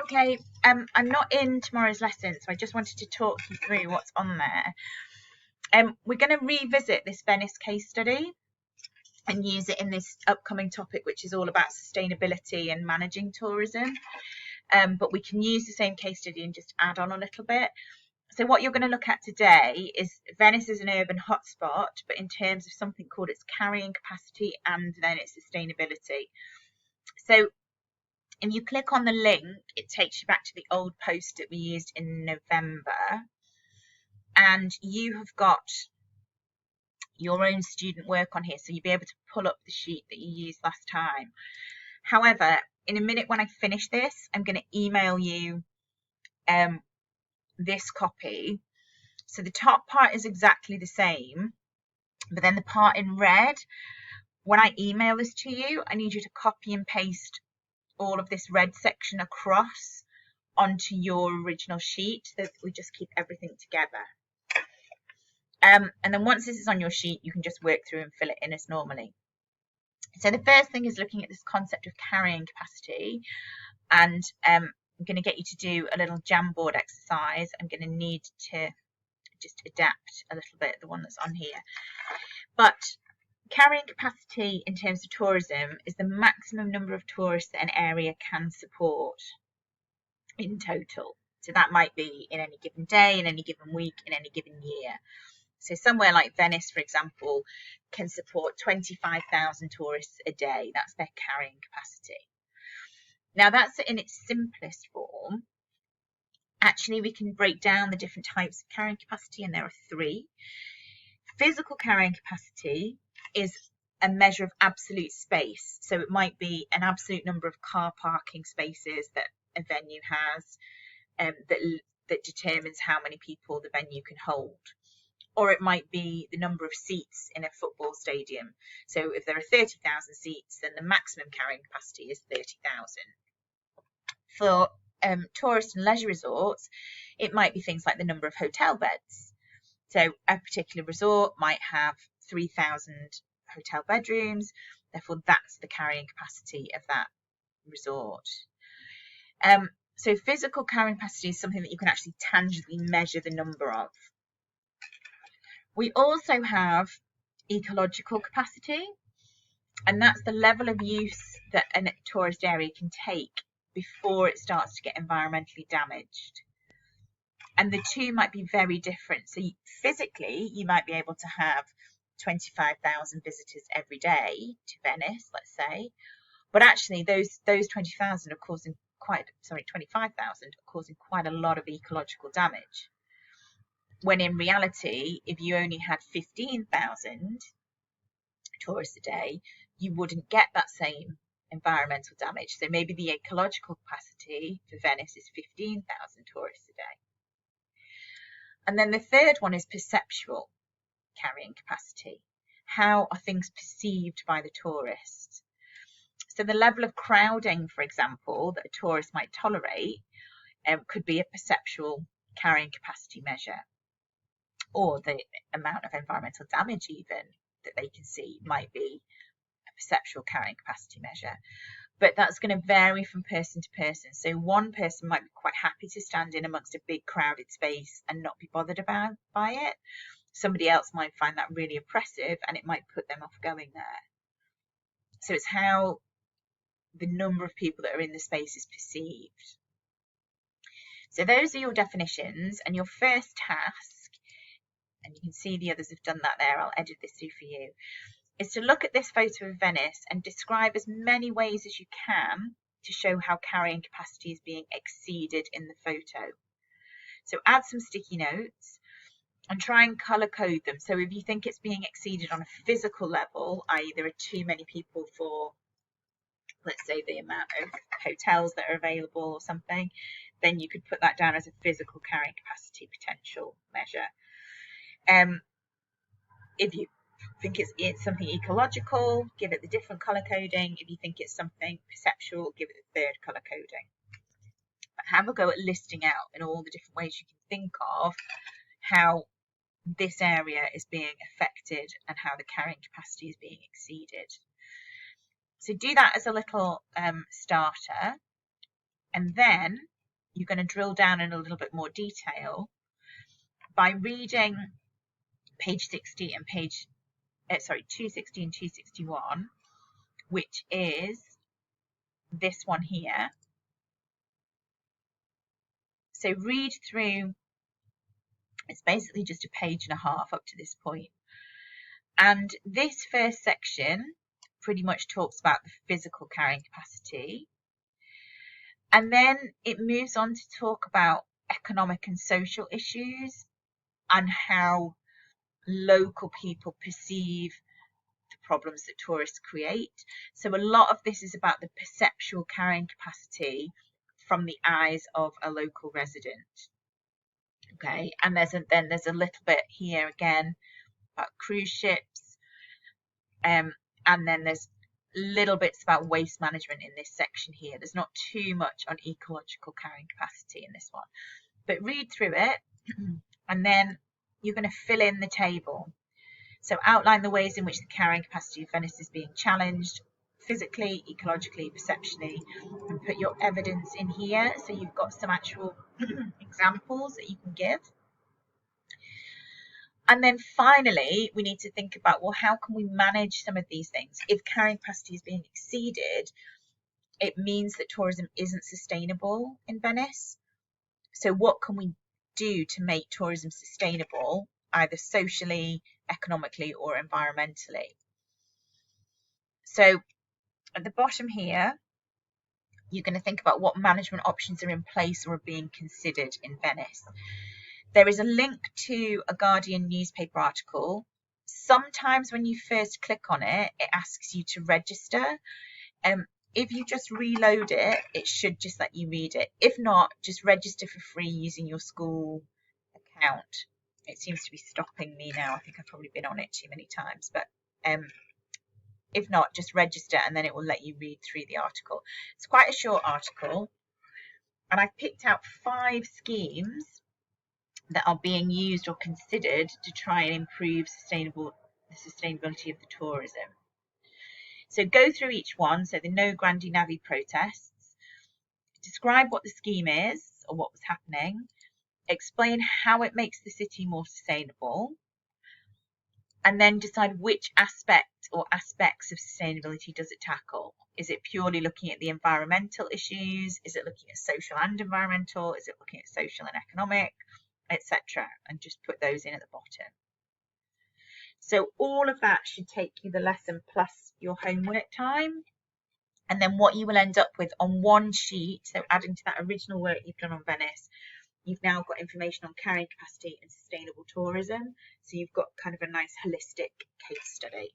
Okay, I'm not in tomorrow's lesson, so I just wanted to talk you through what's on there. We're going to revisit this Venice case study and use it in this upcoming topic, which is all about sustainability and managing tourism. But we can use the same case study and just add on a little bit. So what you're going to look at today is Venice is an urban hotspot, but in terms of something called its carrying capacity and then its sustainability. So if you click on the link, it takes you back to the old post that we used in November. And you have got your own student work on here, so you'll be able to pull up the sheet that you used last time. However, in a minute when I finish this, I'm going to email you this copy. So the top part is exactly the same, but then the part in red, when I email this to you, I need you to copy and paste all of this red section across onto your original sheet so that we just keep everything together. And then once this is on your sheet, you can just work through and fill it in as normally. So the first thing is looking at this concept of carrying capacity, and I'm going to get you to do a little Jamboard exercise. I'm going to need to just adapt a little bit the one that's on here. But carrying capacity in terms of tourism is the maximum number of tourists that an area can support in total. So that might be in any given day, in any given week, in any given year. So somewhere like Venice, for example, can support 25,000 tourists a day. That's their carrying capacity. Now that's in its simplest form. Actually, we can break down the different types of carrying capacity, and there are three. Physical carrying capacity is a measure of absolute space. So it might be an absolute number of car parking spaces that a venue has that determines how many people the venue can hold. Or it might be the number of seats in a football stadium. So if there are 30,000 seats, then the maximum carrying capacity is 30,000. For tourist and leisure resorts, it might be things like the number of hotel beds. So a particular resort might have 3,000 hotel bedrooms, therefore that's the carrying capacity of that resort. So physical carrying capacity is something that you can actually tangibly measure the number of. We also have ecological capacity, and that's the level of use that a tourist area can take before it starts to get environmentally damaged. And the two might be very different. So physically, you might be able to have 25,000 visitors every day to Venice, let's say, but actually those 25,000 are causing 25,000 are causing quite a lot of ecological damage. When in reality, if you only had 15,000 tourists a day, you wouldn't get that same environmental damage. So maybe the ecological capacity for Venice is 15,000 tourists a day. And then the third one is perceptual carrying capacity. How are things perceived by the tourists? So the level of crowding, for example, that a tourist might tolerate could be a perceptual carrying capacity measure. Or the amount of environmental damage even that they can see might be a perceptual carrying capacity measure. But that's going to vary from person to person. So one person might be quite happy to stand in amongst a big crowded space and not be bothered by it. Somebody else might find that really oppressive and it might put them off going there. So it's how the number of people that are in the space is perceived. So those are your definitions, and your first task, and you can see the others have done that there, I'll edit this through for you, is to look at this photo of Venice and describe as many ways as you can to show how carrying capacity is being exceeded in the photo. So add some sticky notes and try and colour code them. So if you think it's being exceeded on a physical level, i.e. there are too many people for, let's say, the amount of hotels that are available or something, then you could put that down as a physical carrying capacity potential measure. If you think it's something ecological, give it the different colour coding. If you think it's something perceptual, give it the third colour coding. But have a go at listing out in all the different ways you can think of how this area is being affected and how the carrying capacity is being exceeded. So do that as a little starter. And then you're going to drill down in a little bit more detail by reading page 60 and 260 and 261, which is this one here. So read through, it's basically just a page and a half up to this point. And this first section pretty much talks about the physical carrying capacity. And then it moves on to talk about economic and social issues and how local people perceive the problems that tourists create. So a lot of this is about the perceptual carrying capacity from the eyes of a local resident. Okay, and there's a little bit here again about cruise ships, and then there's little bits about waste management in this section here. There's not too much on ecological carrying capacity in this one, but read through it and then you're going to fill in the table. So outline the ways in which the carrying capacity of Venice is being challenged physically, ecologically, perceptually, and put your evidence in here so you've got some actual examples that you can give. And then finally, we need to think about, well, how can we manage some of these things? If carrying capacity is being exceeded, it means that tourism isn't sustainable in Venice. So what can we do to make tourism sustainable, either socially, economically, or environmentally? So at the bottom here, you're going to think about what management options are in place or are being considered in Venice. There is a link to a Guardian newspaper article. Sometimes when you first click on it, it asks you to register. If you just reload it, it should just let you read it. If not, just register for free using your school account. It seems to be stopping me now. I think I've probably been on it too many times, but if not, just register and then it will let you read through the article. It's quite a short article, and I've picked out 5 schemes that are being used or considered to try and improve the sustainability of the tourism. So go through each one. So the No Grandi Navi protests, describe what the scheme is or what was happening, explain how it makes the city more sustainable, and then decide which aspect or aspects of sustainability does it tackle. Is it purely looking at the environmental issues? Is it looking at social and environmental? Is it looking at social and economic, etc.? And just put those in at the bottom. So all of that should take you the lesson plus your homework time. And then what you will end up with on one sheet, so adding to that original work you've done on Venice, you've now got information on carrying capacity and sustainable tourism. So you've got kind of a nice holistic case study.